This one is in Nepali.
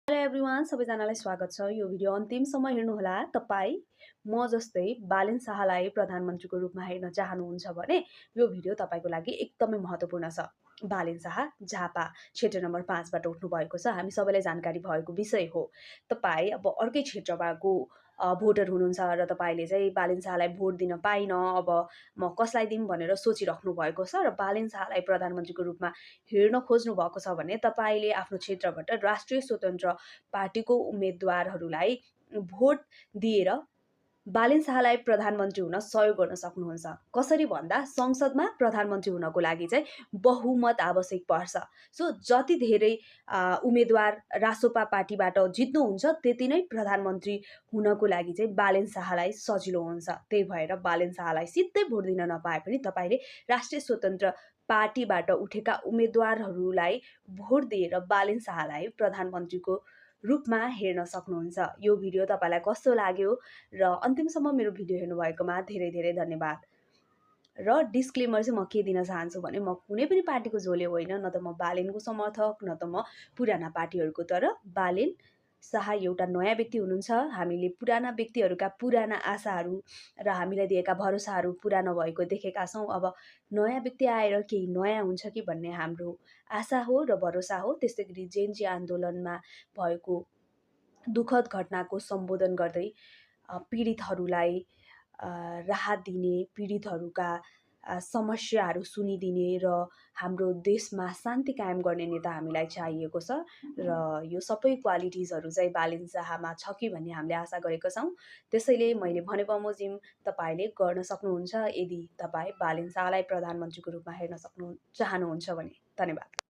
हेलो एभ्रिवान, सबैजनालाई स्वागत छ। यो भिडियो अन्तिमसम्म हेर्नुहोला। तपाईँ म जस्तै बालेन शाहलाई प्रधानमन्त्रीको रूपमा हेर्न चाहनुहुन्छ भने यो भिडियो तपाईँको लागि एकदमै महत्त्वपूर्ण छ। बालेन शाह झापा क्षेत्र नम्बर 5 बाट उठ्नुभएको छ। हामी सबैलाई जानकारी भएको विषय हो। तपाईँ अब अर्कै क्षेत्रको भोटर हुनुहुन्छ र तपाईँले चाहिँ बालेन शाहलाई भोट दिन पाइनँ, अब म कसलाई दिउँ भनेर सोचिराख्नु भएको छ र बालेन शाहलाई प्रधानमन्त्रीको रूपमा हेर्न खोज्नु भएको छ भने तपाईँले आफ्नो क्षेत्रबाट राष्ट्रिय स्वतन्त्र पार्टीको उम्मेदवारहरूलाई भोट दिएर बालेन शाहलाई प्रधानमन्त्री हुन सहयोग गर्न सक्नुहुन्छ। कसरी भन्दा संसदमा प्रधानमन्त्री हुनको लागि चाहिँ बहुमत आवश्यक पर्छ। सो जति धेरै उम्मेदवार रासोपा पार्टीबाट जित्नुहुन्छ त्यति नै प्रधानमन्त्री हुनको लागि चाहिँ बालेन शाहलाई सजिलो हुन्छ। त्यही भएर बालेन शाहलाई सिधै भोट दिन नपाए पनि तपाईँले राष्ट्रिय स्वतन्त्र पार्टीबाट उठेका उम्मेदवारहरूलाई भोट दिएर बालेन शाहलाई प्रधानमन्त्रीको रूपमा हेर्न सक्नुहुन्छ। यो भिडियो तपाईँलाई कस्तो लाग्यो र अन्तिमसम्म मेरो भिडियो हेर्नुभएकोमा धेरै धेरै धन्यवाद। र डिस्क्लेमर चाहिँ म के दिन चाहन्छु भने म कुनै पनि पार्टीको झोले होइन, न त म बालेनको समर्थक न त म पुराना पार्टीहरूको। तर बालेन शाह एउटा नयाँ व्यक्ति हुनुहुन्छ। हामीले पुराना व्यक्तिहरूका पुराना आशाहरू र हामीलाई दिएका भरोसाहरू पुरा नभएको देखेका छौँ। अब नयाँ व्यक्ति आएर केही नयाँ हुन्छ कि भन्ने हाम्रो आशा हो र भरोसा हो। त्यस्तै गरी जेएनजी आन्दोलनमा भएको दुःखद घटनाको सम्बोधन गर्दै पीडितहरूलाई राहत दिने, पीडितहरूका समस्याहरू सुनिदिने र हाम्रो देशमा शान्ति कायम गर्ने नेता हामीलाई चाहिएको छ र यो सबै क्वालिटिजहरू चाहिँ बालेन शाहमा छ कि भन्ने हामीले आशा गरेका छौँ। त्यसैले मैले भने बमोजिम तपाईँले गर्न सक्नुहुन्छ यदि तपाईँ बालेन शाहलाई प्रधानमन्त्रीको रूपमा हेर्न चाहनुहुन्छ भने। धन्यवाद।